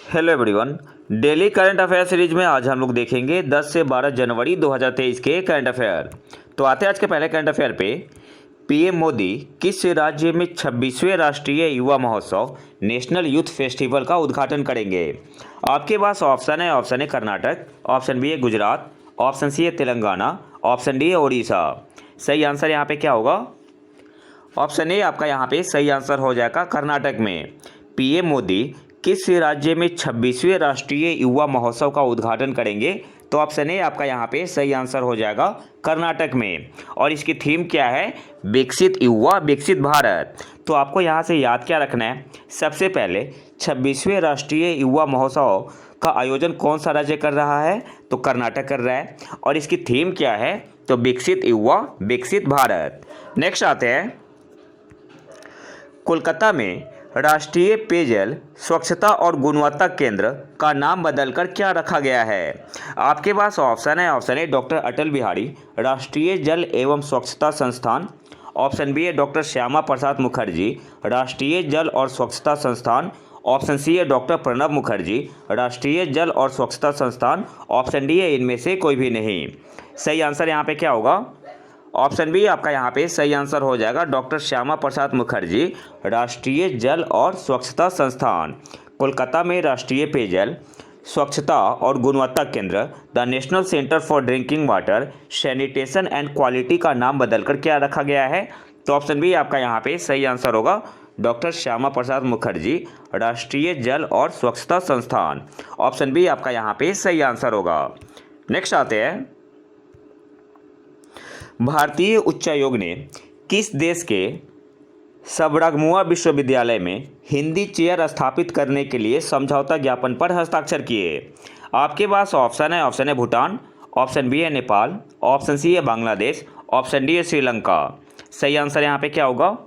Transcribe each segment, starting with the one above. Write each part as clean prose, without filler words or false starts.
Hello everyone. Daily current affair series में आज हम लोग देखेंगे 10 से 12 जनवरी 2023 के करंट अफेयर। तो आते हैं आज के पहले करंट अफेयर पे। पीएम मोदी किस राज्य में 26वें राष्ट्रीय युवा महोत्सव नेशनल यूथ फेस्टिवल का उद्घाटन करेंगे? आपके पास ऑप्शन है कर्नाटक, ऑप्शन बी है गुजरात, ऑप्शन सी है तेलंगाना, ऑप्शन डी है उड़ीसा। सही आंसर यहाँ पे क्या होगा? ऑप्शन ए आपका यहाँ पे सही आंसर हो जाएगा कर्नाटक में। पीएम मोदी किस राज्य में 26वें राष्ट्रीय युवा महोत्सव का उद्घाटन करेंगे? तो ऑप्शन ए आपका यहाँ पे सही आंसर हो जाएगा कर्नाटक में। और इसकी थीम क्या है? विकसित युवा विकसित भारत। तो आपको यहाँ से याद क्या रखना है? सबसे पहले 26वें राष्ट्रीय युवा महोत्सव का आयोजन कौन सा राज्य कर रहा है? तो कर्नाटक कर रहा है। और इसकी थीम क्या है? तो विकसित युवा विकसित भारत। नेक्स्ट आते हैं, कोलकाता में राष्ट्रीय पेयजल स्वच्छता और गुणवत्ता केंद्र का नाम बदलकर क्या रखा गया है? आपके पास ऑप्शन है डॉक्टर अटल बिहारी राष्ट्रीय जल एवं स्वच्छता संस्थान, ऑप्शन बी है डॉक्टर श्यामा प्रसाद मुखर्जी राष्ट्रीय जल और स्वच्छता संस्थान, ऑप्शन सी है डॉक्टर प्रणब मुखर्जी राष्ट्रीय जल और स्वच्छता संस्थान, ऑप्शन डी है इनमें से कोई भी नहीं। सही आंसर यहाँ पे क्या होगा? ऑप्शन बी आपका यहाँ पे सही आंसर हो जाएगा डॉक्टर श्यामा प्रसाद मुखर्जी राष्ट्रीय जल और स्वच्छता संस्थान। कोलकाता में राष्ट्रीय पेयजल स्वच्छता और गुणवत्ता केंद्र the national centre for drinking water sanitation and quality का नाम बदलकर क्या रखा गया है? तो ऑप्शन बी आपका यहाँ पे सही आंसर होगा डॉक्टर श्यामा प्रसाद मुखर्जी राष्ट्रीय जल और स्वच्छता संस्थान। ऑप्शन बी आपका यहाँ पे सही आंसर होगा। नेक्स्ट आते हैं, भारतीय उच्चायोग ने किस देश के सबरगमुआ विश्वविद्यालय में हिंदी चेयर स्थापित करने के लिए समझौता ज्ञापन पर हस्ताक्षर किए? आपके पास ऑप्शन है भूटान, ऑप्शन बी है नेपाल, ऑप्शन सी है बांग्लादेश, ऑप्शन डी है श्रीलंका। सही आंसर यहाँ पे क्या होगा?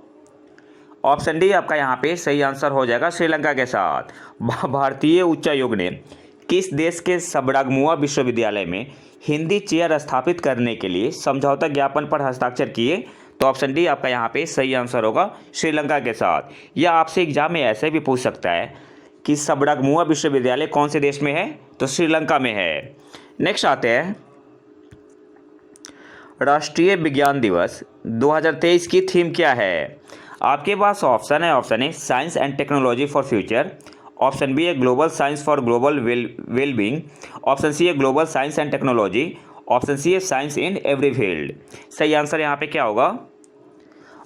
ऑप्शन डी आपका यहाँ पे सही आंसर हो जाएगा श्रीलंका के साथ। भारतीय उच्चायोग ने किस देश के सबरगमुआ विश्वविद्यालय में हिंदी चेयर स्थापित करने के लिए समझौता ज्ञापन पर हस्ताक्षर किए? तो ऑप्शन डी आपका यहाँ पे सही आंसर होगा श्रीलंका के साथ। या आपसे एग्जाम में ऐसे भी पूछ सकता है कि सबरगमुआ विश्वविद्यालय कौन से देश में है? तो श्रीलंका में है। नेक्स्ट आते हैं, राष्ट्रीय विज्ञान दिवस 2023 की थीम क्या है? आपके पास ऑप्शन है science and technology for future, option B है global science for global wellbeing, option C है global science and technology, option C है साइंस इन एवरी फील्ड। सही आंसर यहाँ पे क्या होगा?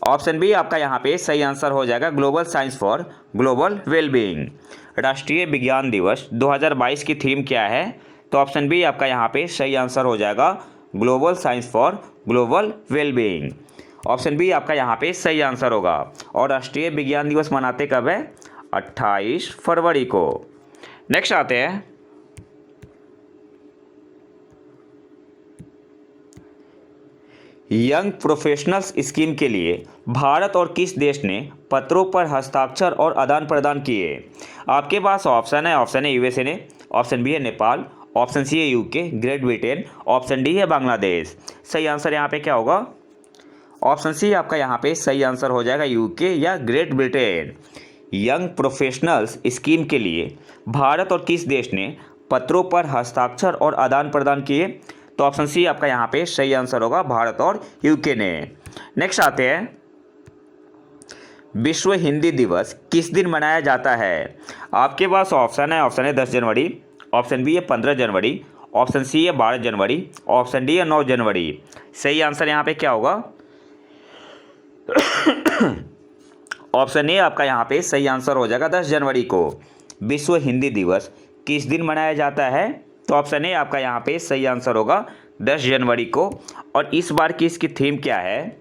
ऑप्शन बी आपका यहाँ पे सही आंसर हो जाएगा global science for global wellbeing. राष्ट्रीय विज्ञान दिवस 2022 की थीम क्या है? तो ऑप्शन बी आपका यहाँ पे सही आंसर हो जाएगा global science for global wellbeing. Option B आपका यहाँ पे सही आंसर होगा। और राष्ट्रीय विज्ञान दिवस मनाते कब है? 28 फरवरी को। नेक्स्ट आते हैं, यंग प्रोफेशनल्स स्कीम के लिए भारत और किस देश ने पत्रों पर हस्ताक्षर और आदान प्रदान किए? आपके पास ऑप्शन है यूएसए ने, ऑप्शन बी है नेपाल, ऑप्शन सी है UK great Britain, option D है बांग्लादेश। सही आंसर यहाँ पे क्या होगा? ऑप्शन सी आपका यहाँ पे सही आंसर हो जाएगा यूके या great Britain. Young professionals scheme के लिए भारत और किस देश ने पत्रों पर हस्ताक्षर और आदान प्रदान किए? तो ऑप्शन सी आपका यहाँ पे सही आंसर होगा भारत और यूके ने। नेक्स्ट आते हैं, विश्व हिंदी दिवस किस दिन मनाया जाता है? आपके पास ऑप्शन है 10 जनवरी, ऑप्शन बी है 15 जनवरी, ऑप्शन सी है 12 जनवरी, ऑप्शन डी है 9 जनवरी। सही आंसर यहाँ पे क्या होगा? ऑप्शन ए आपका यहाँ पे सही आंसर हो जाएगा 10 जनवरी को। विश्व हिंदी दिवस किस दिन मनाया जाता है? तो ऑप्शन ए आपका यहाँ पे सही आंसर होगा 10 जनवरी को। और इस बार की इसकी थीम क्या है?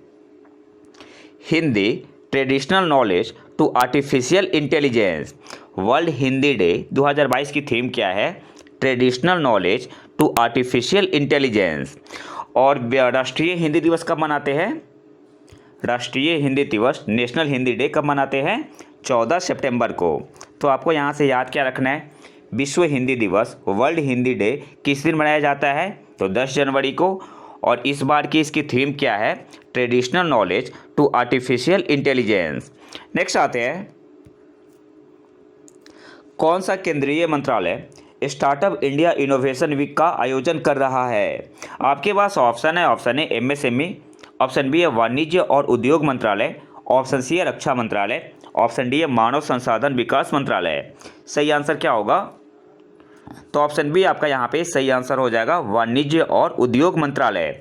Hindi traditional knowledge to artificial intelligence. World Hindi day 2022 की थीम क्या है? Traditional knowledge to artificial intelligence. और राष्ट्रीय हिंदी दिवस कब मनाते हैं? राष्ट्रीय हिंदी दिवस नेशनल हिंदी डे कब मनाते हैं? 14 सितंबर को। तो आपको यहाँ से याद क्या रखना है? विश्व हिंदी दिवस वर्ल्ड हिंदी डे किस दिन मनाया जाता है? तो 10 जनवरी को। और इस बार की इसकी थीम क्या है? Traditional knowledge to artificial intelligence. Next आते हैं, कौन सा केंद्रीय मंत्रालय स्टार्टअप इंडिया इनोवेशन वीक का आयोजन कर रहा है? आपके पास ऑप्शन है, option A MSME, option B है वाणिज्य और उद्योग मंत्रालय, ऑप्शन सी है रक्षा मंत्रालय, ऑप्शन डी है मानव संसाधन विकास मंत्रालय। सही आंसर क्या होगा? तो ऑप्शन बी आपका यहाँ पे सही आंसर हो जाएगा, वाणिज्य और उद्योग मंत्रालय।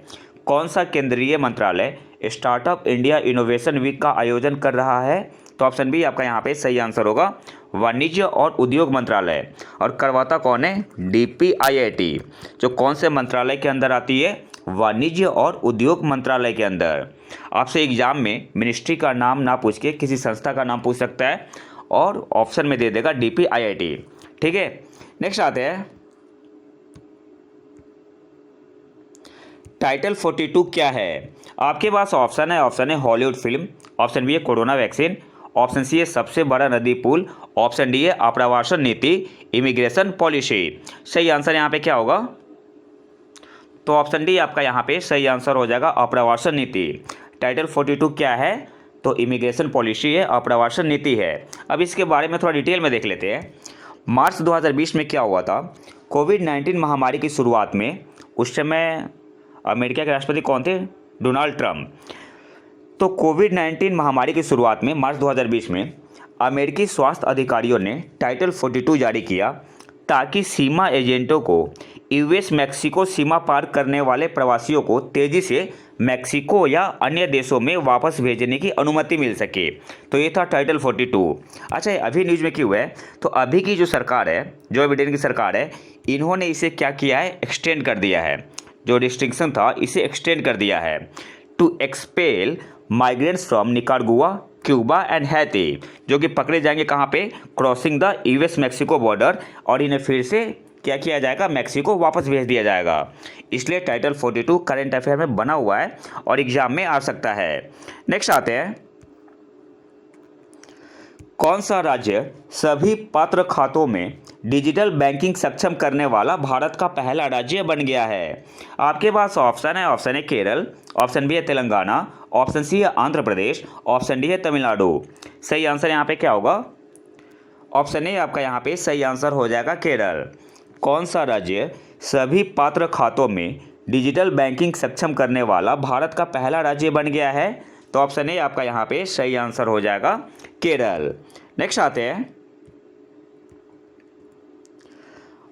कौन सा केंद्रीय मंत्रालय स्टार्टअप इंडिया इनोवेशन वीक का आयोजन कर रहा है? तो ऑप्शन बी आपका यहाँ पे सही आंसर होगा, वाणिज्य और उद्योग मंत्रालय। और करवाता कौन है? DPIIT, जो कौन से मंत्रालय के अंदर आती है? वाणिज्य और उद्योग मंत्रालय के अंदर। आपसे एग्जाम में मिनिस्ट्री का नाम ना पूछ के किसी संस्था का नाम पूछ सकता है और ऑप्शन में दे देगा DPIIT। ठीक है, नेक्स्ट आते हैं, टाइटल 42 क्या है? आपके पास ऑप्शन है, ऑप्शन है हॉलीवुड फिल्म, ऑप्शन बी है कोरोना वैक्सीन, ऑप्शन सी है सबसे बड़ा नदी पुल, ऑप्शन डी है आप्रवासन नीति, इमिग्रेशन पॉलिसी। सही आंसर यहाँ पे क्या होगा? तो ऑप्शन डी आपका यहाँ पे सही आंसर हो जाएगा, आप्रवासन नीति। टाइटल 42 क्या है? तो इमिग्रेशन पॉलिसी है, आप्रवासन नीति है। अब इसके बारे में थोड़ा डिटेल में देख लेते हैं। मार्च 2020 में क्या हुआ था? कोविड-19 महामारी की शुरुआत में उस समय अमेरिका के राष्ट्रपति कौन थे? Donald Trump. तो कोविड-19 महामारी की शुरुआत में मार्च 2020 में अमेरिकी स्वास्थ्य अधिकारियों ने टाइटल 42 जारी किया ताकि सीमा एजेंटों को यूएस मैक्सिको सीमा पार करने वाले प्रवासियों को तेज़ी से मैक्सिको या अन्य देशों में वापस भेजने की अनुमति मिल सके। तो ये था टाइटल 42। अच्छा, अभी न्यूज़ में क्यों है? तो अभी की जो सरकार है, जो बिडेन की सरकार है, इन्होंने इसे क्या किया है? एक्सटेंड कर दिया है। जो रिस्ट्रिक्शन था इसे एक्सटेंड कर दिया है to expel migrants from Nicaragua, Cuba and Haiti, जो कि पकड़े जाएंगे कहाँ पे? Crossing the US Mexico border, और इन्हें फिर से क्या किया जाएगा? मैक्सिको वापस भेज दिया जाएगा। इसलिए टाइटल 42 करंट अफेयर में बना हुआ है और एग्जाम में आ सकता है। नेक्स्ट आते हैं, कौन सा राज्य सभी पात्र खातों में डिजिटल बैंकिंग सक्षम करने वाला भारत का पहला राज्य बन गया है? आपके पास ऑप्शन है, option A Kerala, option B है तेलंगाना, ऑप्शन सी है आंध्र प्रदेश, ऑप्शन डी है तमिलनाडु। सही आंसर यहाँ पे क्या होगा? ऑप्शन ए आपका यहाँ पे सही आंसर हो जाएगा, केरल। कौन सा राज्य सभी पात्र खातों में डिजिटल बैंकिंग सक्षम करने वाला भारत का पहला राज्य बन गया है? तो ऑप्शन ए आपका यहाँ पे सही आंसर हो जाएगा, केरल। नेक्स्ट आते हैं,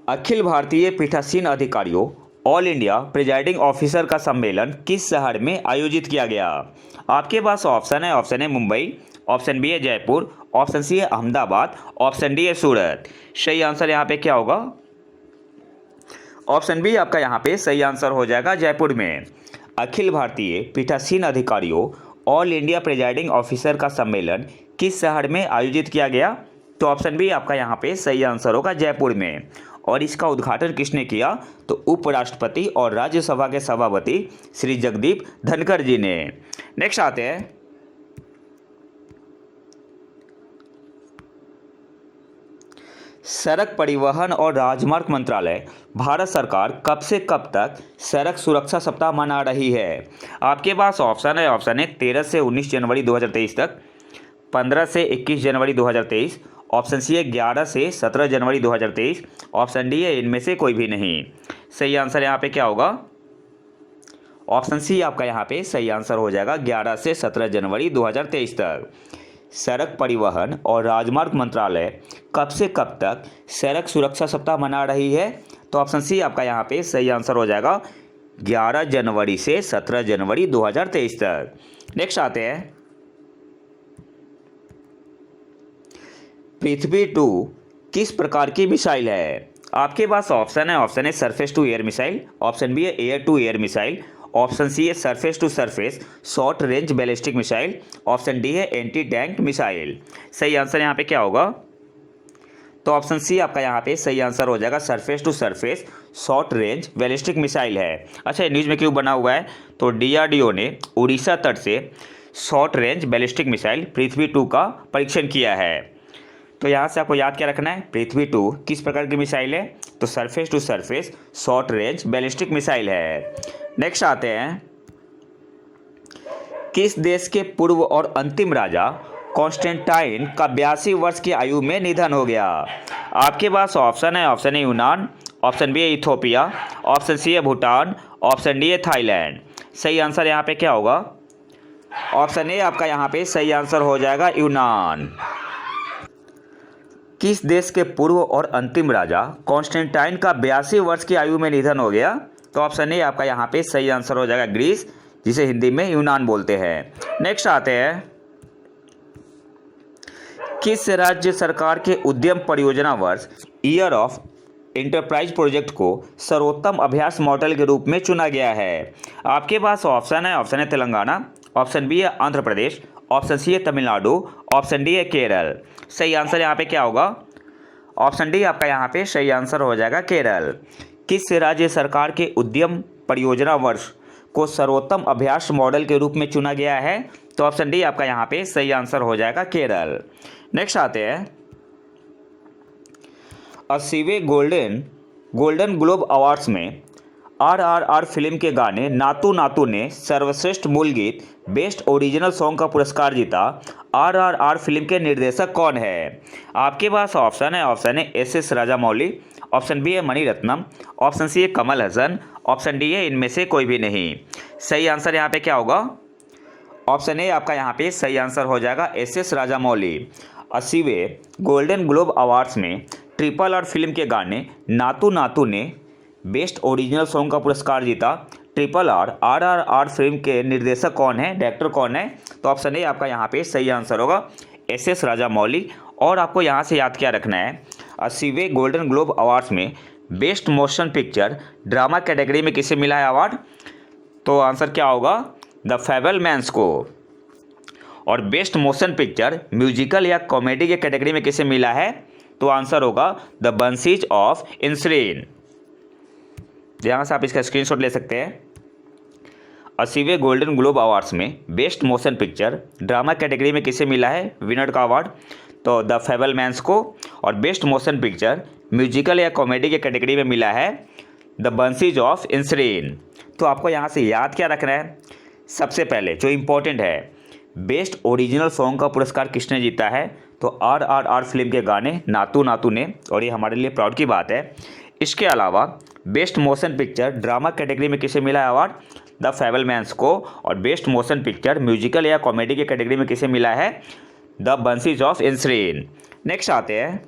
अखिल भारतीय पीठासीन अधिकारियों ऑल इंडिया प्रिजाइडिंग ऑफिसर का सम्मेलन किस शहर में आयोजित किया गया? आपके पास ऑप्शन है, option A Mumbai, option B है जयपुर, ऑप्शन सी है अहमदाबाद, ऑप्शन डी है सूरत। सही आंसर यहाँ पे क्या होगा? ऑप्शन बी आपका यहाँ पे सही आंसर हो जाएगा, जयपुर में। अखिल भारतीय पीठासीन अधिकारियों ऑल इंडिया प्रिजाइडिंग ऑफिसर का सम्मेलन किस शहर में आयोजित किया गया? तो ऑप्शन बी आपका यहाँ पे सही आंसर होगा, जयपुर में। और इसका उद्घाटन किसने किया? तो उपराष्ट्रपति और राज्यसभा के सभापति श्री जगदीप धनखड़ जी ने। नेक्स्ट आते हैं, सड़क परिवहन और राजमार्ग मंत्रालय भारत सरकार कब से कब तक सड़क सुरक्षा सप्ताह मना रही है? आपके पास ऑप्शन है, ऑप्शन है 13 से 19 जनवरी 2023 तक, 15 से 21 जनवरी 2023, ऑप्शन सी है 11 से 17 जनवरी 2023, ऑप्शन डी है इनमें से कोई भी नहीं। सही आंसर यहाँ पे क्या होगा? ऑप्शन सी आपका यहाँ पे सही आंसर हो जाएगा, 11 से 17 जनवरी 2023 तक। सड़क परिवहन और राजमार्ग मंत्रालय कब से कब तक सड़क सुरक्षा सप्ताह मना रही है? तो ऑप्शन सी आपका यहाँ पे सही आंसर हो जाएगा, 11 जनवरी से 17 जनवरी 2023 तक। नेक्स्ट आते हैं, पृथ्वी 2 किस प्रकार की मिसाइल है? आपके पास ऑप्शन है, option A surface to air missile, option B है air to air missile, option C है surface to surface short range ballistic missile, option D है एंटी टैंक मिसाइल। सही आंसर यहाँ पे क्या होगा? तो ऑप्शन सी आपका यहाँ पे सही आंसर हो जाएगा, surface to surface short range ballistic missile है। अच्छा, न्यूज़ में क्यों बना हुआ है? तो DRDO ने उड़ीसा तट से शॉर्ट रेंज बैलिस्टिक मिसाइल पृथ्वी 2 का परीक्षण किया है। तो यहाँ से आपको याद क्या रखना है? पृथ्वी 2 किस प्रकार की मिसाइल है? तो surface to surface short range ballistic missile है। नेक्स्ट आते हैं, किस देश के पूर्व और अंतिम राजा कॉन्स्टेंटाइन का 82 वर्ष की आयु में निधन हो गया? आपके पास ऑप्शन है, ऑप्शन ए यूनान, ऑप्शन बी है इथोपिया, ऑप्शन सी है भूटान, ऑप्शन डी है थाईलैंड। सही आंसर यहाँ पे क्या होगा? ऑप्शन ए आपका यहाँ पे सही आंसर हो जाएगा यूनान। किस देश के पूर्व और अंतिम राजा कॉन्स्टेंटाइन का 82 वर्ष की आयु में निधन हो गया? तो ऑप्शन ए आपका यहाँ पे सही आंसर हो जाएगा ग्रीस, जिसे हिंदी में यूनान बोलते हैं। नेक्स्ट आते हैं, किस राज्य सरकार के उद्यम परियोजना वर्ष ईयर ऑफ इंटरप्राइज प्रोजेक्ट को सर्वोत्तम अभ्यास मॉडल के रूप में चुना गया है? आपके पास ऑप्शन है, option A Telangana, option B है आंध्र प्रदेश, ऑप्शन सी है तमिलनाडु, ऑप्शन डी है केरल। सही आंसर यहाँ पे क्या होगा? ऑप्शन डी आपका यहाँ पे सही आंसर हो जाएगा केरल। किस राज्य सरकार के उद्यम परियोजना वर्ष को सर्वोत्तम अभ्यास मॉडल के रूप में चुना गया है? तो ऑप्शन डी आपका यहाँ पे सही आंसर हो जाएगा केरल। नेक्स्ट आते हैं, 80वें गोल्डन ग्लोब अवार्ड्स में RRR फिल्म के गाने नातू नातू ने सर्वश्रेष्ठ मूल गीत बेस्ट ओरिजिनल सॉन्ग का पुरस्कार जीता। RRR फिल्म के निर्देशक कौन है? आपके पास ऑप्शन है, option A SS Rajamouli, option B है मणिरत्नम, ऑप्शन सी है कमल हसन, ऑप्शन डी है इनमें से कोई भी नहीं। सही आंसर यहाँ पे क्या होगा? ऑप्शन ए आपका यहाँ पे सही आंसर हो जाएगा SS राजामौली। 80वें गोल्डन ग्लोब अवार्ड्स में RRR फिल्म के गाने नातू नातू ने बेस्ट ओरिजिनल सॉन्ग का पुरस्कार जीता। RRR फिल्म के निर्देशक कौन है, डायरेक्टर कौन है? तो ऑप्शन ए आपका यहाँ पे सही आंसर होगा SS राजामौली। और आपको यहाँ से याद क्या रखना है, 80वें गोल्डन ग्लोब अवार्ड्स में best motion picture drama category में किसे मिला है अवार्ड? तो आंसर क्या होगा? द फैबलमैन्स को। और बेस्ट मोशन पिक्चर म्यूजिकल या कॉमेडी के कैटेगरी में किसे मिला है? तो आंसर होगा द बंसीज ऑफ इनसरीन। यहाँ से आप इसका स्क्रीनशॉट ले सकते हैं। 80वें गोल्डन ग्लोब अवार्ड्स में best motion picture drama category में किसे मिला है विनर का अवार्ड? तो द फैबलमैन्स को। और बेस्ट मोशन पिक्चर म्यूजिकल या कॉमेडी के कैटेगरी में मिला है द बंसीज ऑफ इनसरीन। तो आपको यहाँ से याद क्या रखना है? सबसे पहले जो इम्पोर्टेंट है, बेस्ट ओरिजिनल सॉन्ग का पुरस्कार किसने जीता है? तो RRR फिल्म के गाने नातू नातू ने, और ये हमारे लिए प्राउड की बात है। इसके अलावा best motion picture drama category में किसे मिला है अवार्ड? द फैबलमैन्स को। और बेस्ट मोशन पिक्चर म्यूजिकल या कॉमेडी के कैटेगरी में किसे मिला है? The Banshees of Inisherin. Next आते हैं,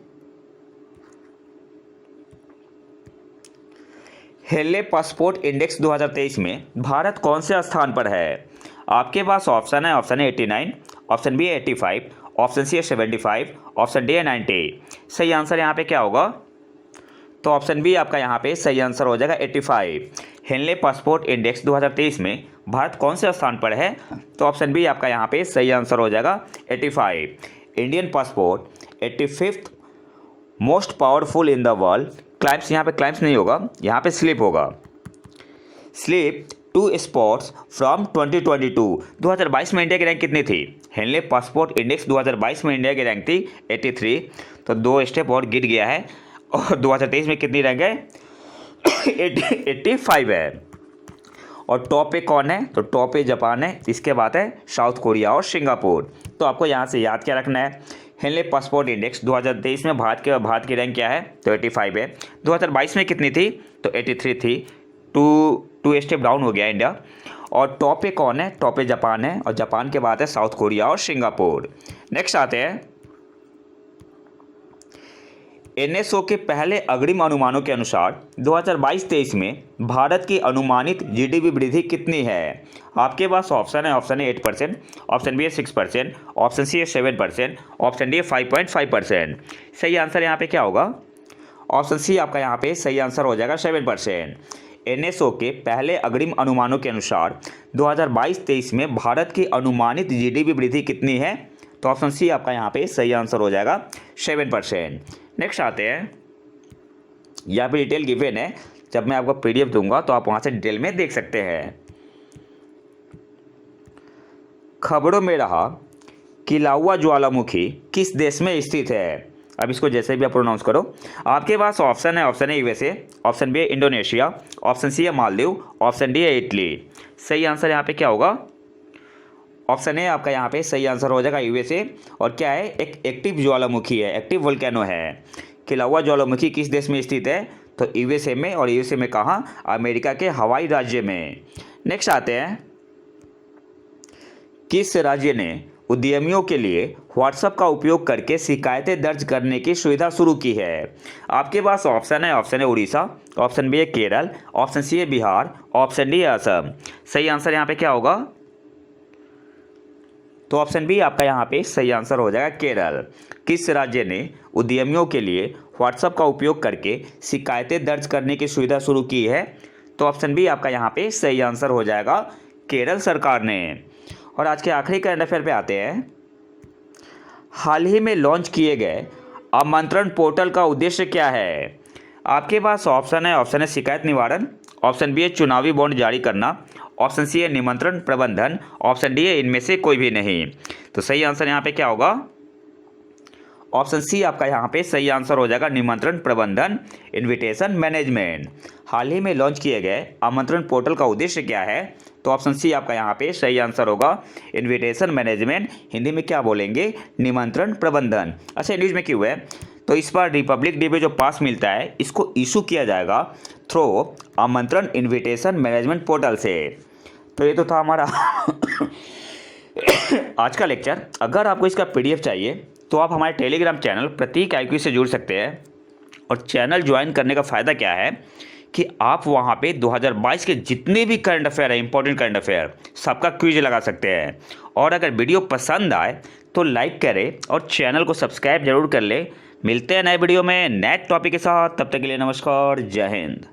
हेले पासपोर्ट इंडेक्स 2023 में भारत कौन से स्थान पर है? आपके पास ऑप्शन है, ऑप्शन ए 89, ऑप्शन बी है 85, ऑप्शन सी है 75, ऑप्शन डी है 90। सही आंसर यहाँ पे क्या होगा? तो ऑप्शन बी आपका यहाँ पे सही आंसर हो जाएगा 85। हेनले पासपोर्ट इंडेक्स 2023 में भारत कौन से स्थान पर है? तो ऑप्शन बी आपका यहाँ पे सही आंसर हो जाएगा 85। Indian passport 85th most powerful in the world climbs, यहाँ पे क्लाइम्स नहीं होगा, यहाँ पे स्लिप होगा, स्लिप टू स्पॉट्स फ्रॉम 2022। 2022 में इंडिया की रैंक कितनी थी? हेनले पासपोर्ट इंडेक्स 2022 में इंडिया की रैंक थी 83, तो 2 स्टेप और गिर गया है। और 2023 में कितनी रैंक है? 85 है। और टॉप पे कौन है? तो टॉप पे जापान है, इसके बाद है साउथ कोरिया और सिंगापुर। तो आपको यहाँ से याद क्या रखना है? हेनले पासपोर्ट इंडेक्स 2023 में भारत की रैंक क्या है? तो 85 है। 2022 में कितनी थी? तो 83 थी, टू स्टेप डाउन हो गया इंडिया। और टॉप पे कौन है? टॉप पे जापान है, और जापान के बाद है साउथ कोरिया और सिंगापुर। नेक्स्ट आते हैं, NSO के पहले अग्रिम अनुमानों के अनुसार 2022-23 में भारत की अनुमानित GDP वृद्धि कितनी है? आपके पास ऑप्शन है, ऑप्शन ए 8%, ऑप्शन बी है 6%, ऑप्शन सी है 7%, ऑप्शन डी है 5.5%। सही आंसर यहाँ पे क्या होगा? ऑप्शन सी आपका यहाँ पे सही आंसर हो जाएगा 7%। NSO के पहले अग्रिम अनुमानों के अनुसार 2022-23 में भारत की अनुमानित GDP वृद्धि कितनी है? तो ऑप्शन सी आपका यहाँ पे सही आंसर हो जाएगा 7%। नेक्स्ट आते हैं, यहाँ पे डिटेल गिवन है, जब मैं आपको PDF दूंगा तो आप वहाँ से डिटेल में देख सकते हैं। खबरों में रहा कि लावा ज्वालामुखी किस देश में स्थित है? अब इसको जैसे भी आप प्रोनाउंस करो। आपके पास ऑप्शन है, option A USA, option B है इंडोनेशिया, ऑप्शन सी है मालदीव, ऑप्शन डी है इटली। सही आंसर यहाँ पे क्या होगा? ऑप्शन ए आपका यहाँ पे सही आंसर हो जाएगा USA। और क्या है? एक एक्टिव ज्वालामुखी है, एक्टिव वोल्केनो है। किलाउआ ज्वालामुखी किस देश में स्थित है? तो यूएसए में, और यूएसए में कहाँ? अमेरिका के हवाई राज्य में। नेक्स्ट आते हैं, किस राज्य ने उद्यमियों के लिए व्हाट्सएप का उपयोग करके शिकायतें दर्ज करने की सुविधा शुरू की है? आपके पास ऑप्शन है उड़ीसा, ऑप्शन बी है केरल, ऑप्शन सी है बिहार, ऑप्शन डी है असम। सही आंसर यहाँ पे क्या होगा? तो ऑप्शन बी आपका यहाँ पे सही आंसर हो जाएगा, केरल। किस राज्य ने उद्यमियों के लिए व्हाट्सएप का उपयोग करके शिकायतें दर्ज करने की सुविधा शुरू की है? तो ऑप्शन बी आपका यहाँ पे सही आंसर हो जाएगा, केरल सरकार ने। और आज के आखिरी करंट अफेयर पे आते हैं, हाल ही में लॉन्च किए गए आमंत्रण पोर्टल का उद्देश्य क्या है? आपके पास ऑप्शन है शिकायत निवारण, ऑप्शन बी है चुनावी बॉन्ड जारी करना, ऑप्शन सी है निमंत्रण प्रबंधन, ऑप्शन डी है इनमें से कोई भी नहीं। तो सही आंसर यहाँ पे क्या होगा? ऑप्शन सी आपका यहाँ पे सही आंसर हो जाएगा, निमंत्रण प्रबंधन, इनविटेशन मैनेजमेंट। हाल ही में लॉन्च किए गए आमंत्रण पोर्टल का उद्देश्य क्या है? तो ऑप्शन सी आपका यहाँ पे सही आंसर होगा, इनविटेशन मैनेजमेंट। हिंदी में क्या बोलेंगे? निमंत्रण प्रबंधन। अच्छा, इंग्लिश में क्यों है? तो इस बार रिपब्लिक डे पे जो पास मिलता है इसको इशू किया जाएगा थ्रू आमंत्रण इनविटेशन मैनेजमेंट पोर्टल से। तो ये तो था हमारा आज का लेक्चर। अगर आपको इसका पीडीएफ चाहिए तो आप हमारे टेलीग्राम चैनल प्रतीक IQ से जुड़ सकते हैं। और चैनल ज्वाइन करने का फ़ायदा क्या है कि आप वहाँ पे 2022 के जितने भी करंट अफेयर है, इंपॉर्टेंट करंट अफेयर, सबका क्विज लगा सकते हैं। और अगर वीडियो पसंद आए तो लाइक करें और चैनल को सब्सक्राइब जरूर कर ले। मिलते हैं नए वीडियो में नए टॉपिक के साथ, तब तक के लिए नमस्कार, जय हिंद।